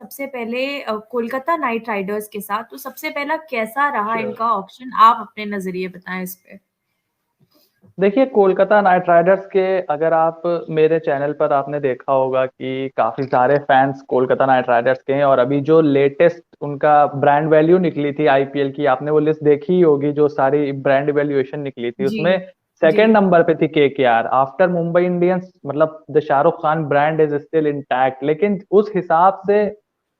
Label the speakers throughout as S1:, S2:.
S1: सबसे पहले Kolkata Knight Riders के साथ, तो सबसे पहला कैसा रहा
S2: श्योर।
S1: इनका ऑप्शन? आप अपने नजरिए बताएं इस पे।
S2: देखिए, कोलकाता नाइट राइडर्स के, अगर आप मेरे चैनल पर आपने देखा होगा कि काफी सारे फैंस कोलकाता नाइट राइडर्स के हैं, और अभी जो लेटेस्ट उनका ब्रांड वैल्यू निकली थी आईपीएल की, आपने वो लिस्ट देखी ही होगी, जो सारी ब्रांड वैल्यूएशन निकली थी
S1: जी
S2: उसमें
S1: जी।
S2: सेकंड नंबर पे थी केकेआर आफ्टर मुंबई इंडियंस। मतलब the Shahrukh Khan brand is still intact, लेकिन उस हिसाब से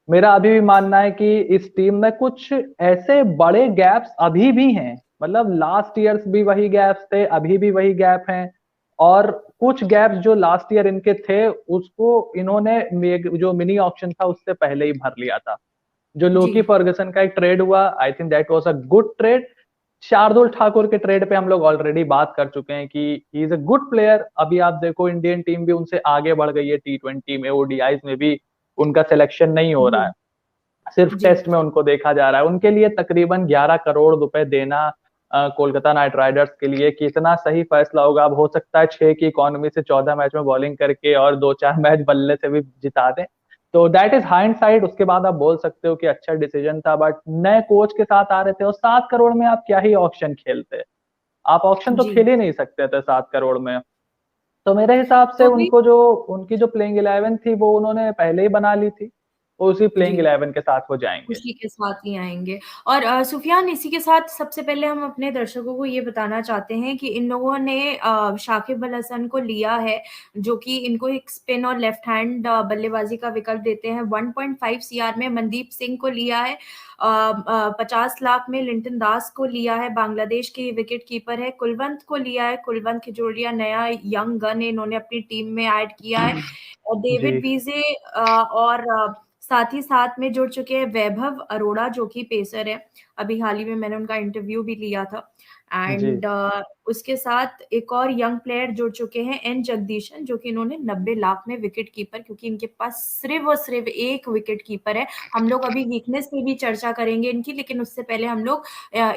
S2: मेरा अभी भी मानना है कि इस टीम में कुछ ऐसे बड़े गैप्स अभी भी हैं। मतलब लास्ट ईयर्स भी वही गैप्स थे, अभी भी वही गैप हैं, और कुछ गैप्स जो लास्ट ईयर इनके थे उसको इन्होंने जो मिनी ऑक्शन था उससे पहले ही भर लिया था। जो
S1: जी
S2: लोकी फर्गसन का एक ट्रेड हुआ, आई think that was a good trade. Shardul Thakur के ट्रेड पे हम लोग ऑलरेडी बात कर चुके हैं कि ही इज अ गुड प्लेयर। अभी आप देखो, इंडियन टीम भी उनसे आगे बढ़ गई है, टी20 में, ओडीआईज में भी उनका सिलेक्शन नहीं हो रहा
S1: जी
S2: है, सिर्फ
S1: जी।
S2: टेस्ट में उनको देखा जा रहा है। उनके लिए तकरीबन 11 करोड़ रुपए देना कोलकाता नाइट राइडर्स के लिए कितना सही फैसला होगा? अब हो सकता है 6 की इकोनॉमी से 14 मैच में बॉलिंग करके और 2-4 मैच बल्ले से भी जिता दें, तो दैट इज हाइंडसाइट। उसके बाद आप बोल सकते हो कि अच्छा डिसीजन था, बट नए कोच के साथ आ रहे थे और 7 करोड़ में आप क्या ही ऑक्शन खेलते? आप ऑक्शन तो
S1: जी
S2: खेल ही नहीं सकते थे 7 करोड़ में। तो मेरे हिसाब से
S1: तो भी।
S2: उनको जो उनकी जो प्लेइंग 11 थी वो उन्होंने पहले ही बना ली थी, वो उसी
S1: जी,
S2: प्लेइंग 11 के साथ वो जाएंगे।
S1: उसी के साथ ही आएंगे। और सुफियान, इसी के साथ सबसे पहले हम अपने दर्शकों को ये बताना चाहते हैं कि इन लोगों ने शाकिब अल हसन को लिया है, जो कि इनको एक स्पिन और लेफ्ट हैंड बल्लेबाजी का विकल्प देते हैं। 1.5 सीआर में मनदीप सिंह को लिया है। 50 लाख में लिंटन दास को लिया है, बांग्लादेश के विकेट कीपर है। कुलवंत को लिया है, कुलवंत खिजोड़िया नया यंग गन इन्होंने अपनी टीम में ऐड किया है। और
S2: जी
S1: डेविड वीजे और साथ ही साथ में जुड़ चुके हैं वैभव अरोड़ा, जो कि पेसर है। अभी हाल ही में मैंने उनका इंटरव्यू भी लिया था।
S2: जी।
S1: एंड उसके साथ एक और यंग प्लेयर जुड़ चुके हैं, एन जगदीशन, जो कि इन्होंने 90 लाख में विकेट कीपर, क्योंकि इनके पास सिर्फ और सिर्फ एक विकेट कीपर है। हम लोग अभी वीकनेस पे भी चर्चा करेंगे इनकी, लेकिन उससे पहले हम लोग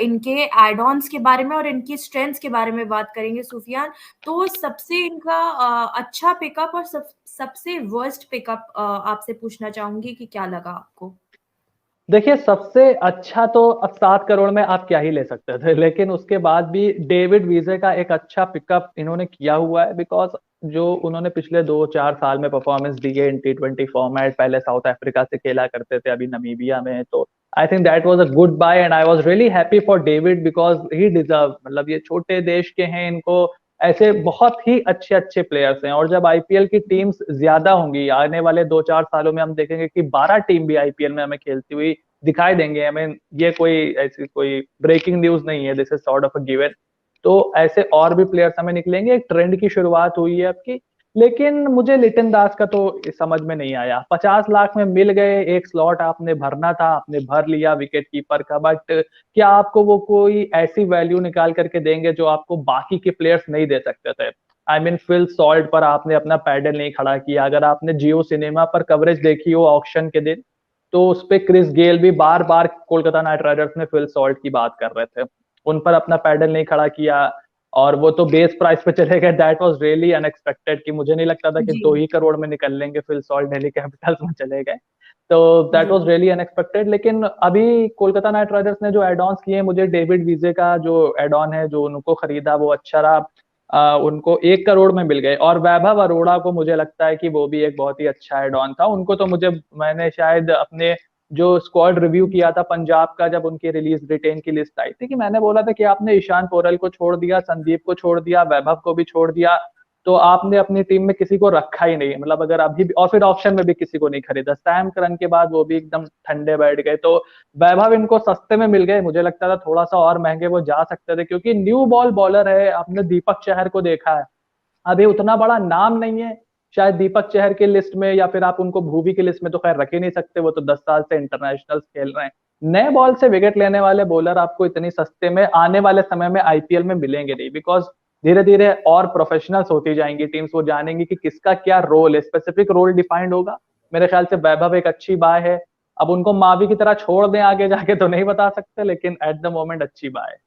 S1: इनके एड ऑन्स के बारे में और इनकी स्ट्रेंथ्स के बारे में बात करेंगे, सुफियान। तो सबसे इनका अच्छा पिकअप और सबसे वर्स्ट पिकअप आपसे पूछना चाहूंगी कि क्या लगा आपको?
S2: देखिए, सबसे अच्छा तो अब 7 करोड़ में आप क्या ही ले सकते थे, लेकिन उसके बाद भी डेविड वीजे का एक अच्छा पिकअप इन्होंने किया हुआ है, बिकॉज जो उन्होंने पिछले 2-4 साल में परफॉर्मेंस दी है इन टी20 फॉर्मेट, पहले साउथ अफ्रीका से खेला करते थे, अभी नमीबिया में, तो I think that was a good buy and I was really happy for David because he deserve. मतलब ये छोटे देश के हैं, इनको ऐसे बहुत ही अच्छे अच्छे प्लेयर्स हैं, और जब आईपीएल की टीम्स ज्यादा होंगी आने वाले 2-4 सालों में, हम देखेंगे कि 12 टीम भी आईपीएल में हमें खेलती हुई दिखाई देंगे हमें। ये कोई ऐसी कोई ब्रेकिंग न्यूज नहीं है, this is sort of a given. तो ऐसे और भी प्लेयर्स हमें निकलेंगे, एक ट्रेंड की शुरुआत हुई है आपकी। लेकिन मुझे लिटन दास का तो समझ में नहीं आया, 50 लाख में मिल गए, एक स्लॉट आपने भरना था, आपने भर लिया विकेट कीपर का, बट क्या आपको वो कोई ऐसी वैल्यू निकाल करके देंगे जो आपको बाकी के प्लेयर्स नहीं दे सकते थे? आई मीन फिल सॉल्ट पर आपने अपना पैडल नहीं खड़ा किया। अगर आपने जियो सिनेमा पर कवरेज देखी हो ऑक्शन के दिन, तो उस पे क्रिस गेल भी बार बार कोलकाता नाइट राइडर्स में फिल सॉल्ट की बात कर रहे थे, उन पर अपना पैडल नहीं खड़ा किया, और वो तो बेस प्राइस पे चले गए। दैट वाज रियली अनएक्सपेक्टेड, कि मुझे नहीं लगता था कि
S1: जी
S2: 2 ही करोड़ में निकल लेंगे फिल सॉल्ट, दिल्ली कैपिटल्स में चले गए। तो दैट
S1: जी
S2: वाज रियली अनएक्सपेक्टेड। लेकिन अभी कोलकाता नाइट राइडर्स ने जो एड ऑन्स किए, मुझे डेविड वीजे का जो एड ऑन है जो उनको खरीदा वो अच्छा रहा। उनको 1 करोड़ में मिल गए, और वैभव अरोड़ा को मुझे लगता है कि वो भी एक बहुत ही अच्छा एड ऑन था उनको। तो मुझे, मैंने शायद अपने जो स्क्वाड रिव्यू किया था पंजाब का, जब उनकी रिलीज रिटेन की लिस्ट आई थी, कि मैंने बोला था कि आपने ईशान पोरल को छोड़ दिया, संदीप को छोड़ दिया, वैभव को भी छोड़ दिया, तो आपने अपनी टीम में किसी को रखा ही नहीं। मतलब अगर अभी भी, और फिर ऑप्शन में भी किसी को नहीं खरीदा, सैम करन के बाद वो भी एकदम ठंडे बैठ गए। तो वैभव इनको सस्ते में मिल गए, मुझे लगता था थोड़ा सा और महंगे वो जा सकते थे, क्योंकि न्यू बॉल बॉलर है। आपने दीपक चहर को देखा है, अभी उतना बड़ा नाम नहीं है शायद दीपक चहर के लिस्ट में, या फिर आप उनको भूवी की लिस्ट में तो खैर रख ही नहीं सकते, वो तो 10 साल से इंटरनेशनल खेल रहे हैं। नए बॉल से विकेट लेने वाले बॉलर आपको इतनी सस्ते में आने वाले समय में आईपीएल में मिलेंगे नहीं, बिकॉज धीरे धीरे और प्रोफेशनल्स होती जाएंगी टीम्स, वो जानेंगी कि किसका क्या रोल है, स्पेसिफिक रोल डिफाइंड होगा। मेरे ख्याल से वैभव एक अच्छी बाय है। अब उनको मावी की तरह छोड़ दें आगे जाके तो नहीं बता सकते, लेकिन एट द मोमेंट अच्छी बाय है।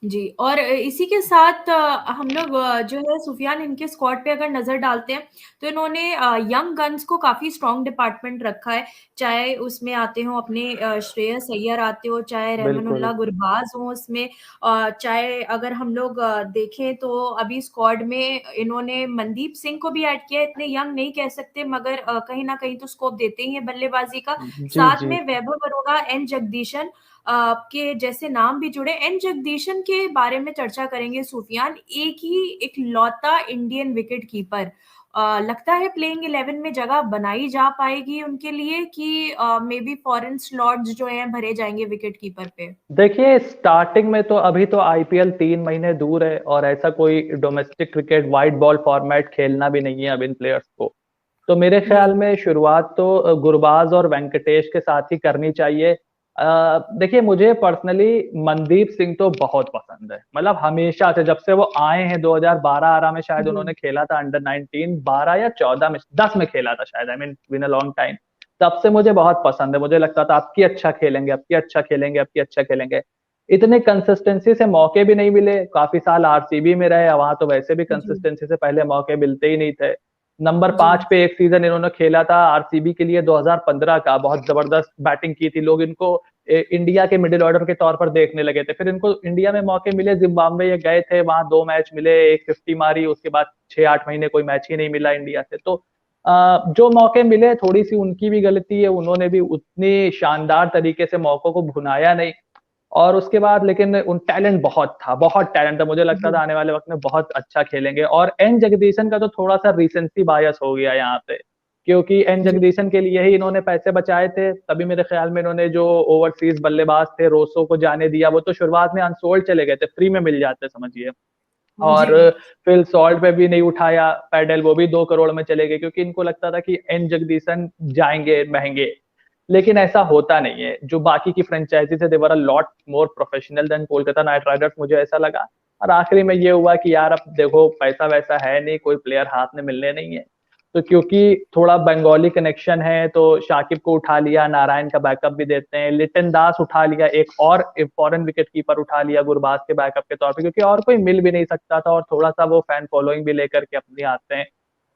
S1: जी, और इसी के साथ हम लोग जो है सुफियान इनके स्क्वाड पे अगर नज़र डालते हैं, तो इन्होंने यंग गन्स को काफ़ी स्ट्रॉन्ग डिपार्टमेंट रखा है। चाहे उसमें आते हों अपने श्रेयस अय्यर आते हो, चाहे
S2: बिल्कुल।
S1: रहमानुल्लाह गुरबाज हों उसमें, चाहे अगर हम लोग देखें तो अभी स्क्वाड में इन्होंने मनदीप सिंह को भी ऐड किया है। इतने यंग नहीं कह सकते, मगर कहीं न कहीं तो स्कोप देते ही हैं बल्लेबाज़ी का।
S2: जी,
S1: साथ
S2: जी।
S1: में वैभव अरोड़ा, एन जगदीशन के जैसे नाम भी जुड़े। एन जगदीशन के बारे में चर्चा करेंगे सूफियान, एक ही इकलौता इंडियन विकेट कीपर। लगता है प्लेइंग 11 में जगह बनाई जा पाएगी उनके लिए, कि मे बी फॉरेन स्लॉट्स जो हैं भरे जाएंगे विकेट कीपर पे?
S2: देखिए, स्टार्टिंग में तो अभी तो आईपीएल 3 महीने दूर है और ऐसा कोई domestic cricket white ball format खेलना भी नहीं है अब इन प्लेयर्स को। तो मेरे ख्याल
S1: जी,
S2: में शुरुआत तो गुरबाज और वेंकटेश के साथ ही करनी चाहिए। देखिए, मुझे पर्सनली मनदीप सिंह तो बहुत पसंद है। मतलब हमेशा से जब से वो आए हैं 2012-13 में शायद
S1: जी,
S2: उन्होंने खेला था अंडर 19, 12 या 14 में, 10 में खेला था शायद, I mean it's been a long time. तब से मुझे बहुत पसंद है। मुझे लगता था अब की अच्छा खेलेंगे, अब की अच्छा खेलेंगे, अब की अच्छा खेलेंगे। इतने कंसिस्टेंसी से मौके भी नहीं मिले। काफ़ी साल आरसीबी में रहे, वहाँ तो वैसे भी
S1: जी,
S2: कंसिस्टेंसी से पहले मौके मिलते ही नहीं थे। नंबर
S1: जी,
S2: 5 पे एक सीज़न इन्होंने खेला था आरसीबी के लिए 2015 का, बहुत ज़बरदस्त बैटिंग की थी। लोग इनको इंडिया के मिडल ऑर्डर के तौर पर देखने लगे थे। फिर इनको इंडिया में मौके मिले, ज़िम्बाब्वे ये गए थे, वहाँ 2 मैच मिले, एक 50 मारी, उसके बाद 6-8 महीने कोई मैच ही नहीं मिला इंडिया से। तो जो मौके मिले थोड़ी-सी उनकी भी गलती है, उन्होंने भी उतनी शानदार तरीके से मौकों को भुनाया नहीं। और उसके बाद लेकिन उन टैलेंट बहुत था, बहुत टैलेंट था। मुझे लगता था
S1: जी,
S2: आने वाले वक़्त में बहुत अच्छा खेलेंगे और एन जगदीशन का तो थोड़ा-सा रीसेंसी बायस हो गया यहाँ पे, क्योंकि एन
S1: जी,
S2: जगदीशन के लिए ही इन्होंने पैसे बचाए थे। तभी मेरे ख़्याल में इन्होंने जो ओवरसीज़ बल्लेबाज़ थे, रोसो को जाने दिया। वो तो शुरुआत में अनसोल्ड चले गए थे, फ्री में मिल जाते समझिए।
S1: जी,
S2: और फिल सॉल्ट पे भी नहीं उठाया पैडल, वो भी 2 करोड़ में चले गए क्योंकि इनको लगता था कि एन जगदीशन जाएँगे महँगे। लेकिन ऐसा होता नहीं है। जो बाकी की फ्रैंचाइज़ीज़ है, they were a lot more professional than Kolkata Knight Riders, मुझे ऐसा लगा। और आखिरी में ये हुआ कि यार अब देखो पैसा-वैसा है नहीं, कोई प्लेयर हाथ में मिलने नहीं है। तो क्योंकि थोड़ा बंगाली कनेक्शन है तो शाकिब को उठा लिया, नारायण का बैकअप भी देते हैं, लिटन दास उठा लिया, एक फॉरेन विकेट कीपर उठा लिया गुरबाज के बैकअप के तौर पे, क्योंकि और कोई मिल भी नहीं सकता था और थोड़ा-सा वो फैन फॉलोइंग भी लेकर के अपनी आते हैं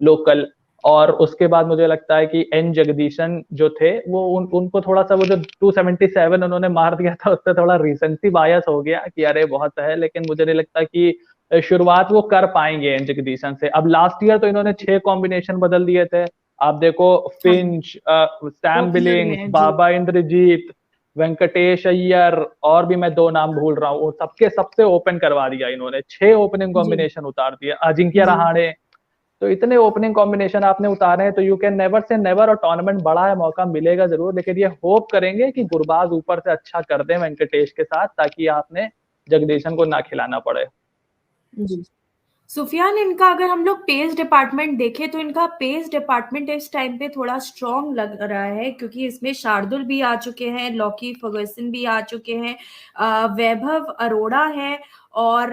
S2: लोकल। और उसके बाद मुझे लगता है कि एन जगदीशन जो थे वो उनको थोड़ा-सा वो जो 277 उन्होंने मार दिया था उससे थोड़ा रीसेंसी बायस हो गया कि अरे बहुत है, लेकिन मुझे नहीं लगता कि शुरुआत वो कर पाएँगे एन जगदीशन से। अब लास्ट ईयर तो इन्होंने 6 कॉम्बिनेशन बदल दिए थे। आप देखो
S1: हाँ,
S2: फिंच, सैम
S1: ओपनर
S2: बिलिंग्स,
S1: में, जी,
S2: बाबा इंद्रजीत, वेंकटेश अय्यर और भी मैं 2 नाम भूल रहा हूँ। वो सबके सबसे ओपन करवा दिया इन्होंने। 6 ओपनिंग
S1: जी,
S2: कॉम्बिनेशन उतार दिए। अजिंक्य
S1: जी।
S2: रहाणे, तो इतने ओपनिंग कॉम्बिनेशन आपने उतारे हैं तो you can never say never, और टूर्नामेंट बड़ा है, मौका मिलेगा ज़रूर, लेकिन ये होप करेंगे कि गुरबाज ऊपर से अच्छा कर दें वेंकटेश के साथ ताकि आपने जगदीशन को ना खिलाना पड़े।
S1: जी। सुफियान, इनका अगर हम लोग पेस डिपार्टमेंट देखें तो इनका पेस डिपार्टमेंट इस टाइम पे थोड़ा स्ट्रॉन्ग लग रहा है, क्योंकि इसमें शार्दुल भी आ चुके हैं, लॉकी फर्गुसन भी आ चुके हैं, वैभव अरोड़ा है, और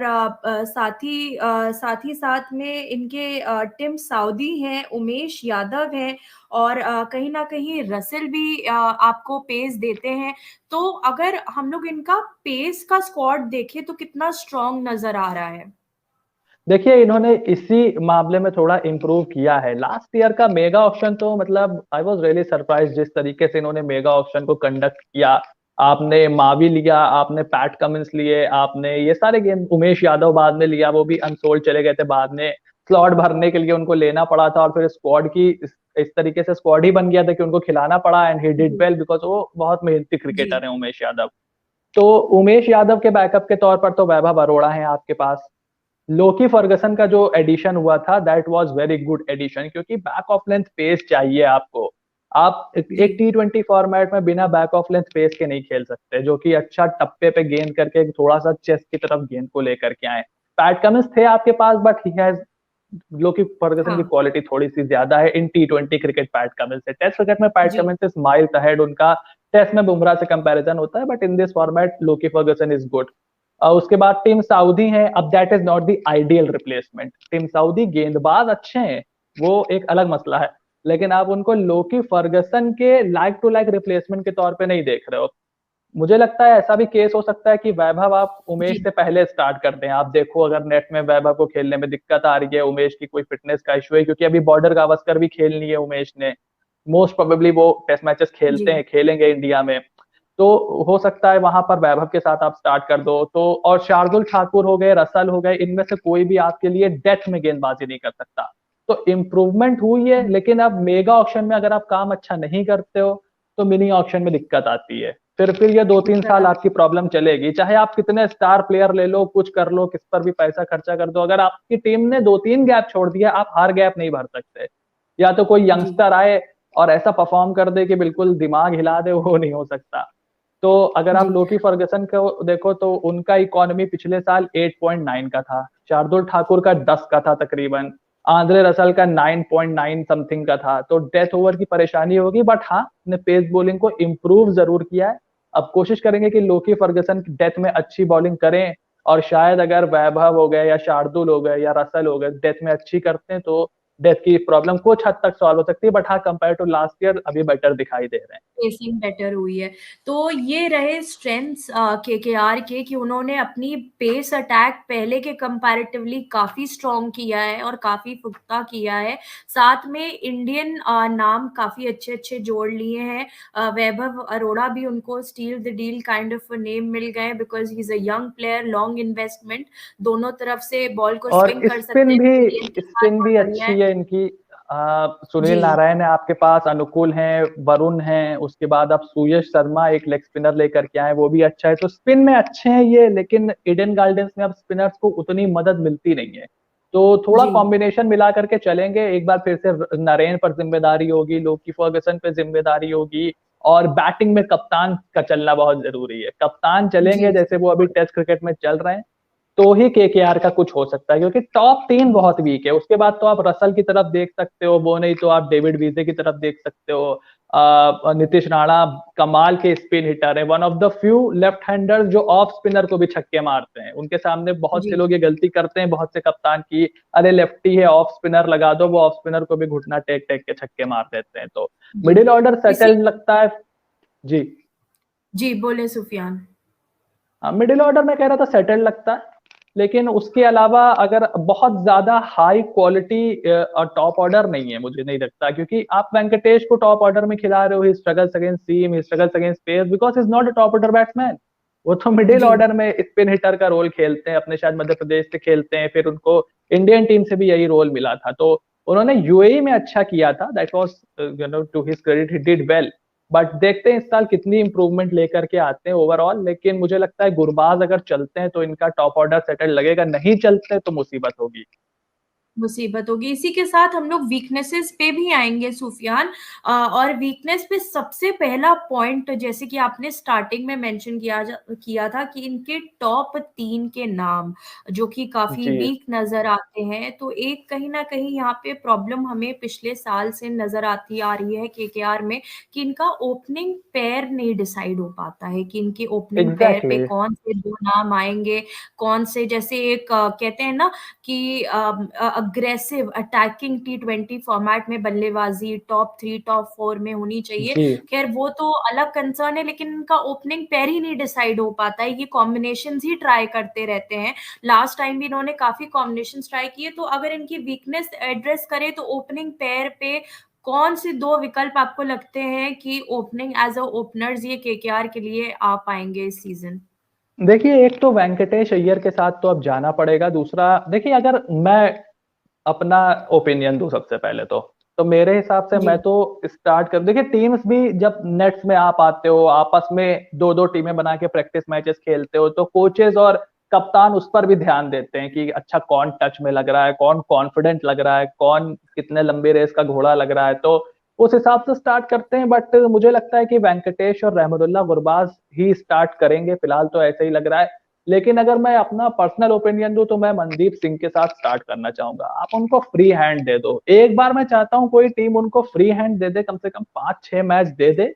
S1: साथ में इनके टिम साउदी हैं, उमेश यादव हैं, और कहीं ना कहीं रसेल भी आपको पेस देते हैं। तो अगर हम लोग इनका पेस का स्क्वाड देखें तो कितना स्ट्रॉन्ग नजर आ रहा है?
S2: देखिए, इन्होंने इसी मामले में थोड़ा इम्प्रूव किया है। लास्ट ईयर का मेगा ऑक्शन तो मतलब आई वाज़ रियली सरप्राइज़्ड जिस तरीके से इन्होंने मेगा ऑक्शन को कंडक्ट किया। आपने मावी लिया, आपने पैट कमिंस लिए, आपने ये सारे गेंद, उमेश यादव बाद में लिया, वो भी अनसोल्ड चले गए थे बाद में। स्लॉट भरने के लिए उनको लेना पड़ा था और फिर स्क्वाड की इस तरीके से स्क्वाड ही बन गया था कि उनको खिलाना पड़ा एंड ही डिड
S1: जी,
S2: वेल बिकॉज़ वो बहुत मेहनती
S1: जी,
S2: क्रिकेटर हैं उमेश यादव। तो उमेश यादव के बैकअप के तौर पर तो वैभव अरोड़ा हैं आपके पास। लोकी फर्गसन का जो एडिशन हुआ था that was very good addition, क्योंकि बैक ऑफ लेंथ पेस चाहिए आपको। आप एक
S1: जी,
S2: टी20 फॉर्मेट में बिना बैक ऑफ लेंथ पेस के नहीं खेल सकते, जो कि अच्छा टप्पे पे गेंद करके थोड़ा सा चेस्ट की तरफ गेंद को लेकर के आए। पैट कमिंस थे आपके पास but he has, Lockie Ferguson की
S1: हाँ,
S2: क्वालिटी थोड़ी सी ज्यादा है इन टी20 क्रिकेट पैट कमिंस से। टेस्ट क्रिकेट में पैट
S1: जी,
S2: कमिंस इज माइल्स अहेड, उनका टेस्ट में बुमराह से कंपैरिजन होता है, but in this format Lockie Ferguson is good. उसके बाद टिम साउदी हैं, अब that is not the ideal replacement. Tim Southee गेंदबाज अच्छे हैं, वो एक अलग मसला है, लेकिन आप उनको लोकी फर्गसन के लाइक टू लाइक रिप्लेसमेंट के तौर पे नहीं देख रहे हो। मुझे लगता है ऐसा भी केस हो सकता है कि वैभव आप उमेश
S1: जी,
S2: से पहले स्टार्ट कर दें। आप देखो अगर नेट में वैभव को खेलने में दिक्कत आ रही है, उमेश की कोई फिटनेस का इश्यू है, क्योंकि अभी बॉर्डर गावस्कर भी खेल ली है उमेश ने, मोस्ट प्रोबेबली वो टेस्ट मैचेस खेलते
S1: जी,
S2: हैं, खेलेंगे इंडिया में, तो हो सकता है वहां पर वैभव के साथ आप स्टार्ट कर दो। तो और शार्दुल ठाकुर हो गए, रसल हो गए, इनमें से कोई भी आपके लिए डेथ में गेंदबाजी नहीं कर सकता। तो इम्प्रूवमेंट हुई है, लेकिन अब मेगा ऑक्शन में अगर आप काम अच्छा नहीं करते हो तो मिनी ऑक्शन में दिक्कत आती है। फिर ये 2-3 साल
S1: दिक्कत
S2: आपकी प्रॉब्लम चलेगी, चाहे आप कितने स्टार प्लेयर ले लो, कुछ कर लो, किस पर भी पैसा खर्चा कर दो, अगर आपकी टीम ने 2-3 गैप छोड़ दिया, आप हर गैप नहीं भर सकते। या तो कोई
S1: जी,
S2: यंगस्टर आए और ऐसा परफॉर्म कर दे कि बिल्कुल दिमाग हिला दे, वो नहीं हो सकता। तो अगर आप
S1: जी,
S2: लोकी फर्गसन को देखो तो उनका इकोनॉमी पिछले साल 8.9 का था, शार्दुल ठाकुर का 10 का था तकरीबन, आंद्रे रसल का 9.9 समथिंग का था। तो डेथ ओवर की परेशानी होगी, बट हाँ ने पेस बॉलिंग को इम्प्रूव जरूर किया है। अब कोशिश करेंगे कि लोकी फर्गसन डेथ में अच्छी बॉलिंग करें, और शायद अगर वैभव हो गए या शार्दुल हो गए या रसल हो गए डेथ में अच्छी करते हैं तो डेथ की प्रॉब्लम कुछ हद तक सॉल्व हो सकती है। बट हाँ, कंपेयर टू लास्ट ईयर अभी बेटर दिखाई दे रहे हैं।
S1: पेसिंग बेटर हुई है। तो ये रहे स्ट्रेंथ्स केकेआर के, कि उन्होंने अपनी पेस अटैक पहले के कंपैरेटिवली काफी स्ट्रॉन्ग किया है और काफी पुख्ता किया है। साथ में इंडियन नाम काफी अच्छे अच्छे जोड़ लिए हैं। वैभव अरोड़ा भी उनको steal the deal kind of name मिल गए, because he is a young player, long investment, दोनों तरफ से बॉल को
S2: और
S1: स्विंग कर सकते हैं, मीडियम के साथ
S2: स्पिन
S1: और
S2: भी
S1: बढ़िया
S2: अच्छी
S1: है।
S2: है इनकी। सुनील
S1: जी,
S2: नारायण है आपके पास, अनुकूल हैं, वरुण हैं, उसके बाद आप सुयश शर्मा एक लेग स्पिनर लेकर के आए, वो भी अच्छा है। तो स्पिन में अच्छे हैं ये, लेकिन ईडन गार्डन्स में अब स्पिनर्स को उतनी मदद मिलती नहीं है। तो थोड़ा
S1: जी,
S2: कॉम्बिनेशन मिला करके चलेंगे। एक बार फिर से नरेन पर जिम्मेदारी होगी, लोकी फर्गसन पे जिम्मेदारी होगी, और बैटिंग में कप्तान का चलना बहुत जरूरी है। कप्तान चलेंगे
S1: जी,
S2: जैसे वो अभी टेस्ट क्रिकेट में चल रहे हैं, तो ही केकेआर का कुछ हो सकता है, क्योंकि टॉप तीन
S1: जी,
S2: बहुत वीक है। उसके बाद तो आप रसल की तरफ देख सकते हो, वो नहीं तो आप डेविड वीजे की तरफ देख सकते हो। नीतीश राणा कमाल के स्पिन हिटर है, one of the few left hander जो ऑफ स्पिनर को भी छक्के मारते हैं। उनके सामने बहुत से
S1: जी,
S2: लोग ये गलती करते हैं, बहुत से कप्तान की, अरे लेफ्टी है ऑफ स्पिनर लगा दो, वो ऑफ स्पिनर को भी घुटना टेक टेक के छक्के मार देते हैं। तो
S1: जी।
S2: मिडिल ऑर्डर
S1: इसी
S2: सेटल्ड लगता है। जी।
S1: जी, बोले सुफियान।
S2: हाँ, मिडिल ऑर्डर में कह रहा था सेटल्ड लगता है, लेकिन उसके अलावा अगर बहुत ज्यादा हाई क्वालिटी टॉप ऑर्डर नहीं है, मुझे नहीं लगता, क्योंकि आप वेंकटेश को टॉप ऑर्डर में खिला रहे हो, he struggles against seam, he struggles against pace, because is not a top order batsman. वो तो मिडिल
S1: जी,
S2: ऑर्डर में स्पिन हिटर का रोल खेलते हैं, अपने शायद मध्य प्रदेश से खेलते हैं, फिर उनको इंडियन टीम से भी यही रोल मिला था। तो उन्होंने यूएई में अच्छा किया था, that was to his credit, he did well. But देखते हैं इस साल कितनी इंप्रूवमेंट लेकर के आते हैं ओवरऑल। लेकिन मुझे लगता है गुरबाज अगर चलते हैं तो इनका टॉप ऑर्डर सेटल लगेगा, नहीं चलते तो मुसीबत होगी।
S1: मुसीबत होगी। इसी के साथ हम लोग वीकनेसेस पे भी आएंगे सुफियान। और वीकनेस पे सबसे पहला पॉइंट, जैसे कि आपने स्टार्टिंग में मेंशन किया था कि इनके टॉप तीन के नाम जो कि काफी
S2: जी,
S1: वीक नजर आते हैं, तो एक कहीं ना कहीं यहाँ पे प्रॉब्लम हमें पिछले साल से नजर आती आ रही है केकेआर में, कि इनका ओपनिंग पेयर नहीं डिसाइड हो पाता है कि इनके ओपनिंग पेयर पे
S2: एग्जैक्टली।
S1: कौन से दो नाम आएंगे। कौन से, जैसे एक कहते हैं ना कि अग्रेसिव अटैकिंग T20 फॉर्मेट में बल्लेबाजी टॉप थ्री टॉप फोर में होनी चाहिए।
S2: जी,
S1: खैर वो तो अलग कंसर्न है, लेकिन इनका ओपनिंग पेयर ही नहीं डिसाइड हो पाता है, ये कॉम्बिनेशन ही ट्राई करते रहते हैं। लास्ट टाइम भी इन्होंने काफी कॉम्बिनेशन ट्राई किए। तो अगर इनकी वीकनेस एड्रेस करें तो ओपनिंग पेयर पे कौन से दो विकल्प आपको लगते हैं कि ओपनिंग एज अ ओपनर्स ये केकेआर के लिए आ पाएंगे इस सीजन?
S2: देखिए एक तो वेंकटेश अय्यर के साथ तो अब जाना पड़ेगा। दूसरा देखिए, अगर मैं अपना ओपिनियन दूं सबसे पहले तो मेरे हिसाब से
S1: जी,
S2: मैं तो स्टार्ट कर, देखिए टीम्स भी जब नेट्स में आप आते हो, आपस में दो दो टीमें बना के प्रैक्टिस मैचेस खेलते हो, तो कोचेस और कप्तान उस पर भी ध्यान देते हैं कि अच्छा कौन टच में लग रहा है, कौन कॉन्फिडेंट लग रहा है, कौन कितने लंबे रेस का घोड़ा लग रहा है, तो उस हिसाब से स्टार्ट करते हैं। बट मुझे लगता है कि वेंकटेश और रहमतुल्लाह गुरबाज ही स्टार्ट करेंगे, फिलहाल तो ऐसे ही लग रहा है। लेकिन अगर मैं अपना पर्सनल ओपिनियन दूं तो मैं मनदीप सिंह के साथ स्टार्ट करना चाहूंगा। आप उनको फ्री हैंड दे दो एक बार, मैं चाहता हूं कोई टीम उनको फ्री हैंड दे दे, कम से कम 5-6 मैच दे दे,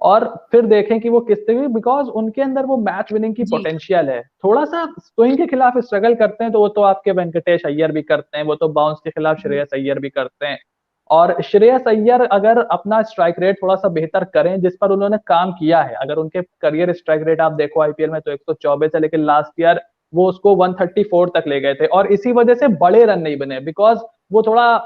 S2: और फिर देखें कि वो किस तरीके, बिकॉज उनके अंदर वो मैच विनिंग की
S1: जी,
S2: पोटेंशियल है। थोड़ा सा स्विंग के खिलाफ स्ट्रगल करते हैं तो वो तो आपके वेंकटेश अय्यर भी करते हैं, वो तो बाउंस के खिलाफ
S1: जी,
S2: श्रेयस अय्यर भी करते हैं। और श्रेयस अय्यर अगर अपना स्ट्राइक रेट थोड़ा सा बेहतर करें, जिस पर उन्होंने काम किया है, अगर उनके करियर स्ट्राइक रेट आप देखो आईपीएल में तो 124 है, लेकिन लास्ट ईयर वो उसको 134 तक ले गए थे, और इसी वजह से बड़े रन नहीं बने, बिकॉज वो थोड़ा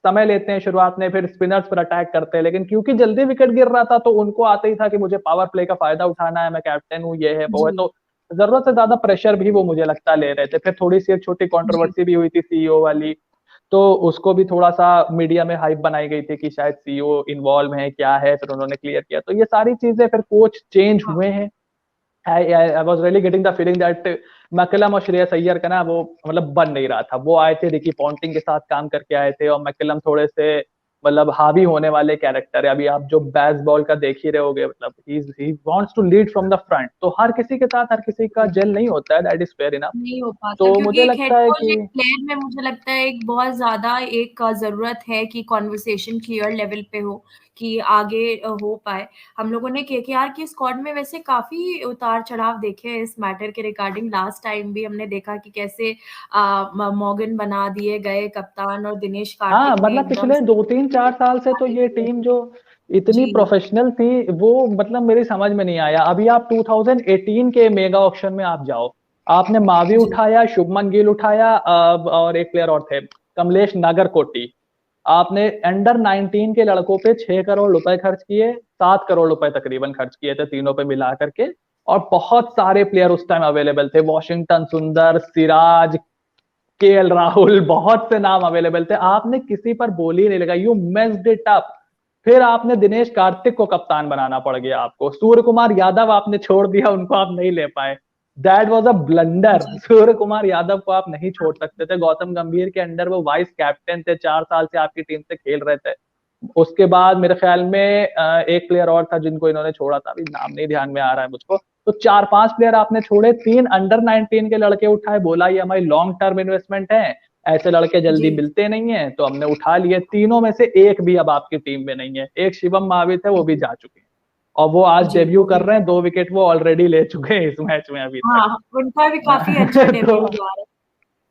S2: समय लेते हैं शुरुआत में, फिर स्पिनर्स पर अटैक करते हैं, लेकिन क्योंकि जल्दी विकेट गिर रहा था तो उनको आते ही था कि मुझे पावर प्ले का फायदा उठाना है, मैं कैप्टन हूँ, ये है वो है,
S1: जी,
S2: तो जरूरत से ज्यादा प्रेशर भी वो मुझे लगता ले रहे थे। फिर थोड़ी सी एक छोटी
S1: जी।
S2: कंट्रोवर्सी भी हुई थी सीईओ वाली, तो उसको भी थोड़ा सा मीडिया में हाइप बनाई गई थी कि शायद सीईओ इन्वॉल्व है, क्या है, फिर उन्होंने क्लियर किया, तो ये सारी चीजें, फिर कोच चेंज
S1: हाँ,
S2: हुए हैं। आई was really getting the feeling that McCullum और श्रेयस अय्यर का ना वो मतलब बन नहीं रहा था। वो आए थे रिकी पॉन्टिंग के साथ काम करके आए थे, और मैकलम थोड़े से मतलब हावी होने वाले कैरेक्टर है। अभी आप जो बेसबॉल का देख ही रहे होगे, मतलब he wants to lead from the front, तो हर किसी के साथ हर किसी का जेल नहीं होता है, दैट इज फेयर इनफ।
S1: नहीं हो पाता
S2: तो
S1: क्योंकि
S2: मुझे
S1: एक हेड
S2: लगता है
S1: कोच
S2: कि
S1: एक प्लेयर में मुझे लगता है एक बहुत ज्यादा एक जरूरत है कि कॉन्वर्सेशन क्लियर लेवल पे हो कि आगे हो पाए। हम लोगों ने केकेआर की स्क्वाड में वैसे काफी उतार चढ़ाव देखे हैं इस मैटर के रिगार्डिंग। लास्ट टाइम भी हमने देखा कि कैसे मॉर्गन बना दिए गए कप्तान और दिनेश
S2: हाँ,
S1: कार्तिक ने
S2: मतलब
S1: एकदम
S2: पिछले
S1: से
S2: 2-3-4 साल से तो ये टीम जो इतनी
S1: जी
S2: प्रोफेशनल थी, वो मतलब मेरी समझ में नहीं आया। अभी आप 2018 के मेगा ऑक्शन में आप जाओ, आपने मावी
S1: जी
S2: उठाया, शुभमन गिल उठाया, और एक प्लेयर और थे, कमलेश नागरकोटी। आपने अंडर 19 के लड़कों पे 6 करोड़ रुपए खर्च किए, 7 करोड़ रुपए तकरीबन खर्च किए थे तीनों पे मिला करके, और बहुत सारे प्लेयर उस टाइम अवेलेबल थे, वॉशिंगटन सुंदर, सिराज, केएल राहुल, बहुत से नाम अवेलेबल थे, आपने किसी पर बोली नहीं लगाई, यू मेस्ड इट अप। फिर आपने दिनेश कार्तिक को कप्तान बनाना पड़ गया आपको, सूर्य कुमार यादव आपने छोड़ दिया, उनको आप नहीं ले पाए, दैट वाज अ ब्लंडर।
S1: जी
S2: सूर्य कुमार यादव को आप नहीं छोड़ सकते थे, गौतम गंभीर के अंडर वो वाइस कैप्टन थे, 4 साल से आपकी टीम से खेल रहे थे। उसके बाद मेरे ख्याल में एक प्लेयर और था जिनको इन्होंने छोड़ा था, अभी नाम नहीं ध्यान में आ रहा है मुझको। तो 4-5 प्लेयर आपने छोड़े, 3 अंडर 19 के लड़के उठाए, बोला ये हमारी लॉन्ग टर्म इन्वेस्टमेंट है, ऐसे लड़के
S1: जी
S2: जल्दी मिलते नहीं है, तो हमने उठा लिए। तीनों में से एक भी अब आपकी टीम में नहीं है, एक शिवम महावी थे, वो भी
S1: जी
S2: जा चुके हैं, और वो आज
S1: जी
S2: डेब्यू
S1: वो
S2: कर
S1: भी
S2: रहे हैं, 2 विकेट वो ऑलरेडी ले चुके हैं इस मैच में अभी तक।
S1: हाँ उनका भी काफी अच्छा डेब्यू
S2: तो
S1: हुआ है।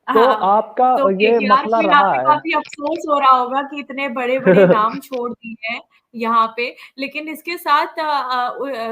S2: तो
S1: हाँ,
S2: आपका
S1: तो
S2: ये
S1: केकेआर
S2: मसला
S1: को यहाँ
S2: रहा
S1: पे
S2: है।
S1: काफ़ी अफ़सोस हो रहा होगा कि इतने बड़े-बड़े नाम छोड़ दिए हैं यहाँ पे। लेकिन इसके साथ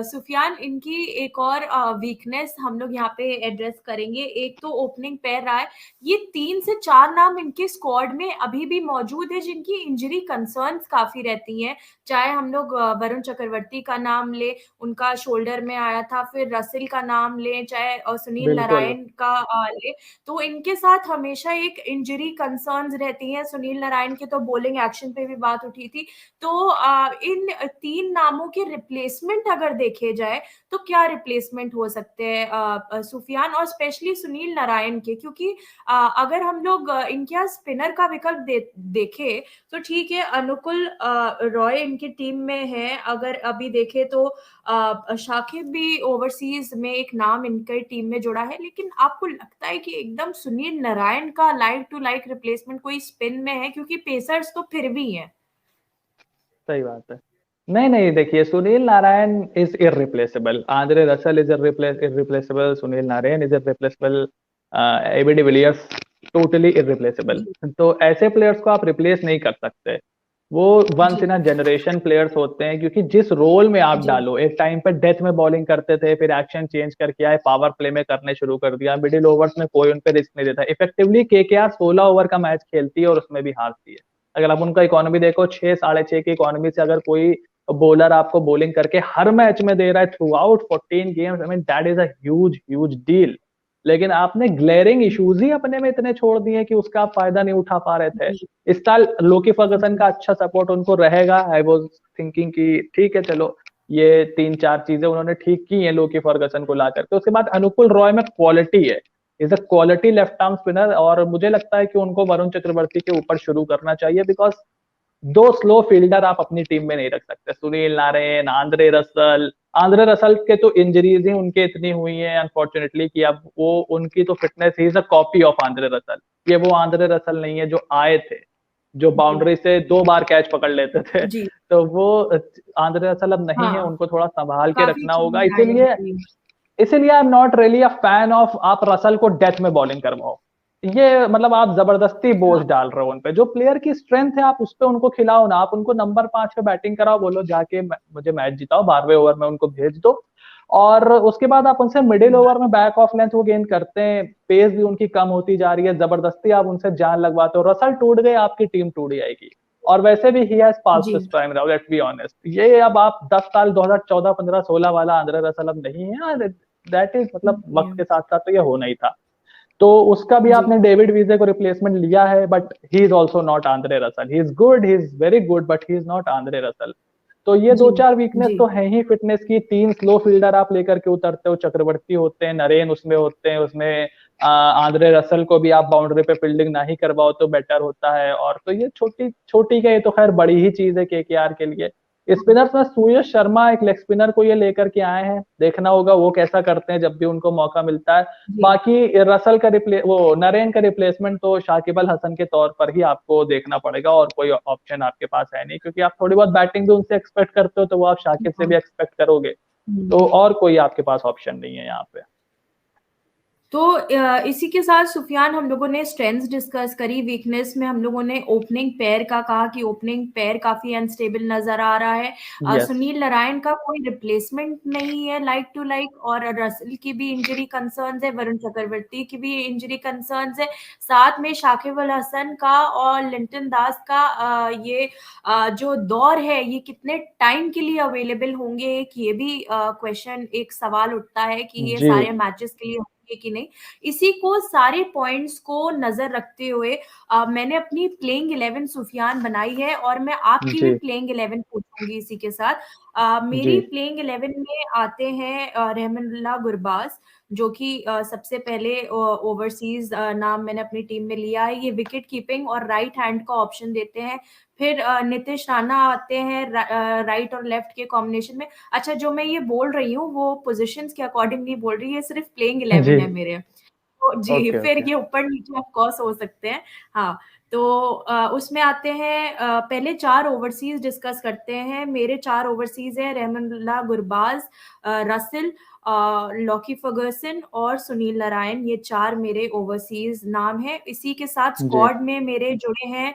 S1: सुफ़ियान इनकी एक और वीकनेस हम लोग यहाँ पे एड्रेस करेंगे। एक तो ओपनिंग पेयर रहा है। ये 3 से 4 नाम इनके स्क्वाड में अभी भी मौजूद है जिनकी इंजरी कंसर्न्स काफ़ी रहती हैं। चाहे हम लोग वरुण चक्रवर्ती का नाम लें, उनका शोल्डर में आया था, फिर रसेल का नाम लें, चाहे सुनील
S2: बिल्कुल।
S1: नारायण का लें, तो इनके साथ हमेशा एक इंजरी कंसर्न्स रहती हैं। सुनील नारायण के तो बॉलिंग एक्शन पे भी बात उठी थी। तो इन 3 नामों के रिप्लेसमेंट अगर देखे जाए, तो क्या रिप्लेसमेंट हो सकते हैं सुफियान और स्पेशली सुनील नारायण के? क्योंकि अगर हम लोग इनके यहाँ स्पिनर का विकल्प देखें, तो ठीक है, अनुकुल रॉय इनकी टीम में है। अगर अभी देखें तो शाकिब भी ओवरसीज में एक नाम इनके टीम में जुड़ा है, लेकिन आपको लगता है कि एकदम सुनील नारायण का लाइक टू लाइक रिप्लेसमेंट कोई स्पिन में है? क्योंकि पेसर्स तो फिर भी हैं।
S2: सही बात है। नहीं, नहीं, देखिए Sunil Narayan is irreplaceable, Andre Russell is irreplaceable, Sunil Narayan is irreplaceable, AB de Villiers totally irreplaceable.
S1: जी,
S2: तो ऐसे प्लेयर्स को आप रिप्लेस नहीं कर सकते। वो वंस
S1: जी,
S2: इन अ जनरेशन प्लेयर्स होते हैं, क्योंकि जिस रोल में आप
S1: जी,
S2: डालो, एक टाइम पे डेथ में बॉलिंग करते थे, फिर एक्शन चेंज करके आए, पावर प्ले में करने शुरू कर दिया, मिडिल ओवर्स में कोई उन पे रिस्क नहीं देता। इफेक्टिवली केकेआर 16 ओवर का मैच खेलती है और उसमें भी हारती है। अगर आप उनका इकोनॉमी देखो, 6 साढ़े 6 की इकोनॉमी से अगर कोई बॉलर आपको बॉलिंग करके हर मैच में दे रहा है through out 14 games, I mean that is a huge huge deal. लेकिन आपने ग्लेयरिंग इश्यूज ही अपने में इतने छोड़ दिए कि उसका आप फायदा नहीं उठा पा रहे थे।
S1: जी,
S2: इस साल लोकी फर्गसन
S1: जी,
S2: का अच्छा सपोर्ट उनको रहेगा, आई वाज थिंकिंग कि ठीक है चलो, ये 3-4 चीजें उन्होंने ठीक की हैं लोकी फर्गसन को ला करके। उसके बाद अनुकुल रॉय में क्वालिटी है, is a quality left arm spinner, और मुझे लगता है कि उनको वरुण चक्रवर्ती के ऊपर शुरू करना चाहिए, बिकॉज 2 स्लो फील्डर आप अपनी टीम में नहीं रख सकते, सुनील नारायण, आंद्रे रसल के तो इंजरीज ही उनके इतनी हुई हैं अनफॉर्चुनेटली कि अब वो उनकी तो fitness he is a copy of Andre Russell. ये वो आंद्रे रसल नहीं है जो आए थे, जो
S1: जी,
S2: बाउंड्री से 2 बार कैच पकड़ लेते थे।
S1: जी,
S2: तो वो आंद्रे रसल अब नहीं है,
S1: हाँ,
S2: उनको थोड़ा संभाल के
S1: काफ़ी
S2: रखना होगा।
S1: चेंज आए हैं
S2: इसीलिए
S1: जी।
S2: इसीलिए I am not really a fan of आप रसल को डेथ में बॉलिंग करवाओ। ये मतलब आप जबरदस्ती बोझ
S1: हाँ,
S2: डाल रहे हो उन पे। जो प्लेयर की स्ट्रेंथ है आप उस पे उनको खिलाओ ना, आप उनको नंबर 5 पे बैटिंग कराओ, बोलो जाके मुझे मैच जिताओ, 12वें ओवर में उनको भेज दो। और उसके बाद आप उनसे मिडिल ओवर में बैक ऑफ लेंथ वो गेंद करते हैं, पेस भी उनकी कम होती जा रही है, जबरदस्ती आप उनसे जान लगवाते हो, रसल टूट गए आपकी टीम टूट जाएगी। और वैसे भी ही हैज पास्ट
S1: जी,
S2: his prime now, let's be honest. ये अब आप 10 साल 2014 15 16 वाला आंद्रे रसल अब नहीं है, दैट इज मतलब
S1: जी,
S2: वक्त के साथ साथ तो ये होना ही था। तो उसका भी
S1: जी,
S2: आपने डेविड वीजे को रिप्लेसमेंट लिया है, but he is also not Andre Russell. He is good, he is very good, but he is not Andre Russell. तो ये
S1: जी,
S2: दो चार वीकनेस
S1: जी,
S2: तो है ही फिटनेस की। 3 स्लो फील्डर आप लेकर के उतरते हो, चक्रवर्ती होते हैं, नरेन उसमें होते हैं, उसमें आंद्रे रसल को भी आप बाउंड्री पे फील्डिंग ना ही करवाओ तो बेटर होता है। और तो ये छोटी छोटी का, ये तो खैर बड़ी ही चीज है केकेआर के लिए। स्पिनर्स में सूर्य शर्मा एक लेग स्पिनर को ये लेकर के आए हैं, देखना होगा वो कैसा करते हैं जब भी उनको मौका मिलता है।
S1: जी,
S2: बाकी रसल का वो नरेन का रिप्लेसमेंट तो शाकिब अल हसन के तौर पर ही आपको देखना पड़ेगा, और कोई ऑप्शन आपके पास है नहीं, क्योंकि आप थोड़ी बहुत बैटिंग भी उनसे एक्सपेक्ट करते हो तो वो आप शाकिब से
S1: हाँ,
S2: भी एक्सपेक्ट करोगे। तो
S1: हुँ।
S2: और कोई आपके पास ऑप्शन नहीं है यहाँ पे।
S1: तो इसी के साथ सुफियान, हम लोगों ने स्ट्रेंथ्स डिस्कस करी, वीकनेस में हम लोगों ने ओपनिंग पेयर का कहा कि ओपनिंग पेयर काफी अनस्टेबल नजर आ रहा है।
S2: यस।
S1: सुनील नारायण का कोई रिप्लेसमेंट नहीं है लाइक टू लाइक, और रसल की भी इंजरी कंसर्न्स है, वरुण चक्रवर्ती की भी इंजरी कंसर्न्स है, साथ में शाकिब अल हसन का और लिंटन दास का ये जो दौर है ये कितने टाइम के लिए अवेलेबल होंगे, एक ये भी क्वेश्चन, एक सवाल उठता है कि ये
S2: जी।
S1: सारे मैचेस के लिए कि नहीं। इसी को सारे पॉइंट्स को नजर रखते हुए मैंने अपनी प्लेइंग 11 सुफियान बनाई है, और मैं आपकी भी
S2: जी।
S1: प्लेइंग 11 पूछूंगी इसी के साथ।
S2: जी।
S1: मेरी प्लेइंग 11 में आते हैं रहमानुल्लाह गुरबाज, जो कि सबसे पहले ओवरसीज नाम मैंने अपनी टीम में लिया है। ये विकेट कीपिंग और राइट हैंड का ऑप्शन देते हैं। फिर नितिश राणा आते हैं राइट और लेफ्ट के कॉम्बिनेशन में। अच्छा, जो मैं ये बोल रही हूँ वो पोजीशंस के अकॉर्डिंग नहीं बोल रही है, सिर्फ प्लेइंग
S2: जी।
S1: 11 है मेरे। तो जी,
S2: ओके
S1: फिर
S2: ओके।
S1: ये ऊपर नीचे ऑफ कोर्स हो सकते हैं। हाँ, तो उसमें आते हैं, पहले 4 ओवरसीज डिस्कस करते हैं। मेरे 4 ओवरसीज हैं Rahmanullah Gurbaz, Russell, Lockie Ferguson और सुनील नारायण। ये 4 मेरे ओवरसीज नाम हैं। इसी के साथ
S2: जी।
S1: स्क्वाड में मेरे जुड़े हैं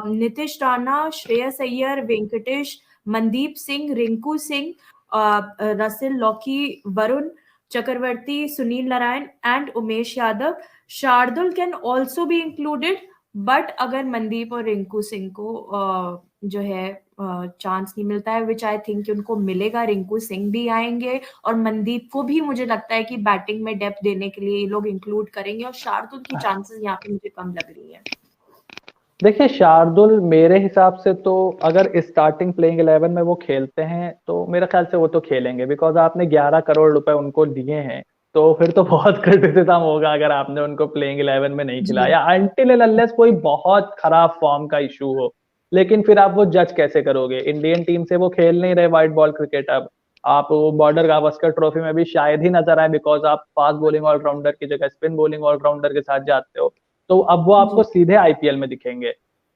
S1: Nitish Rana, Shreyas Iyer, Venkatesh, Mandeep Singh, Rinku Singh, Russell, Lockie, Varun Chakravarthy, Sunil Narine and Umesh Yadav. Shardul can also be included, but अगर मनदीप और रिंकू सिंह को जो है चांस नहीं मिलता है, विच आई थिंक उनको मिलेगा, रिंकू सिंह भी आएंगे और मनदीप को भी मुझे लगता है कि बैटिंग में डेप्थ देने के लिए ये लोग इंक्लूड करेंगे, और शार्दुल की चांसेस यहाँ पे मुझे कम लग रही है।
S2: देखिए शार्दुल मेरे हिसाब से तो अगर स्टार्टिंग प्लेइंग 11 में वो खेलते हैं तो मेरे ख्याल से वो तो खेलेंगे, बिकॉज आपने 11 करोड़ रुपए उनको दिए हैं। तो फिर तो बहुत क्रिटिसिज्म होगा अगर आपने उनको प्लेइंग 11 में नहीं
S1: जी,
S2: खिलाया, अनटिल अनलेस कोई बहुत खराब फॉर्म का इशू हो। लेकिन फिर आप वो जज कैसे करोगे? इंडियन टीम से वो खेल नहीं रहे व्हाइट बॉल क्रिकेट अब। आप वो बॉर्डर गावस्कर ट्रॉफी में भी शायद ही नजर आए, बिकॉज आप फास्ट बॉलिंग ऑलराउंडर की जगह स्पिन बॉलिंग ऑलराउंडर के साथ जाते हो। तो अब वो
S1: जी,
S2: आपको सीधे आईपीएल में दिखेंगे।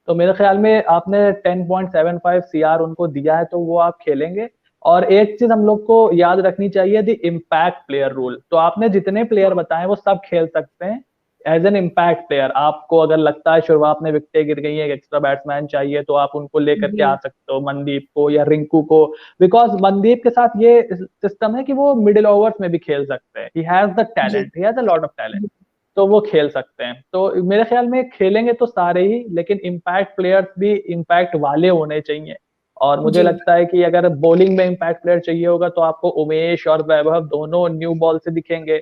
S2: तो मेरे ख्याल में आपने 10.75 सीआर उनको दिया है तो वो आप खेलेंगे। और एक चीज हम लोग को याद रखनी चाहिए, द इम्पैक्ट प्लेयर रूल। तो आपने जितने प्लेयर बताए वो सब खेल सकते हैं एज एन इम्पैक्ट प्लेयर। आपको अगर लगता है शुरुआत में विकेटें गिर गई है, एक एक्स्ट्रा बैट्समैन चाहिए, तो आप उनको लेकर के
S1: जी,
S2: आ सकते हो, मनदीप को या रिंकू को। बिकॉज मनदीप के साथ ये सिस्टम है कि वो मिडिल ओवर्स में भी खेल सकते हैं, ही हैज द
S1: जी,
S2: talent, he has a lot of talent.
S1: जी,
S2: तो वो खेल सकते हैं। तो मेरे ख्याल में खेलेंगे तो सारे ही, लेकिन इम्पैक्ट प्लेयर्स भी इम्पैक्ट वाले होने चाहिए। और मुझे
S1: जी,
S2: लगता है कि अगर बॉलिंग में इम्पैक्ट प्लेयर चाहिए होगा तो आपको उमेश और वैभव दोनों न्यू बॉल से दिखेंगे।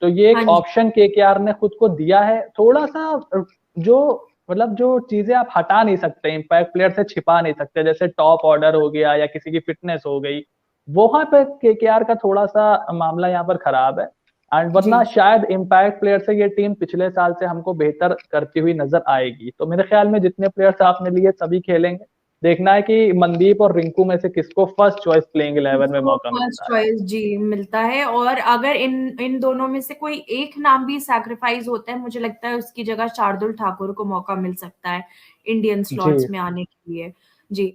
S2: तो ये
S1: हाँ
S2: एक
S1: जी,
S2: ऑप्शन केकेआर ने खुद को दिया है थोड़ा सा। जो मतलब जो चीजें आप हटा नहीं सकते, इम्पैक्ट प्लेयर से छिपा नहीं सकते, जैसे टॉप ऑर्डर हो गया या किसी की फिटनेस हो गई, वहां पे केकेआर का थोड़ा सा मामला यहाँ पर खराब है। एंड वरना
S1: जी,
S2: शायद इम्पैक्ट प्लेयर से ये टीम पिछले साल से हमको बेहतर करती हुई नजर आएगी। तो मेरे ख्याल में जितने प्लेयर्स आपने लिए सभी खेलेंगे। देखना है कि मनदीप और रिंकू में से किसको फर्स्ट चॉइस प्लेइंग 11 में
S1: किसको
S2: मौका
S1: फर्स्ट
S2: मिलता है।
S1: चॉइस जी मिलता है, और अगर इन इन दोनों में से कोई एक नाम भी सैक्रिफाइस होता है, मुझे लगता है उसकी जगह शार्दुल ठाकुर को मौका मिल सकता है इंडियन
S2: जी।
S1: स्लॉट्स में आने के लिए। जी।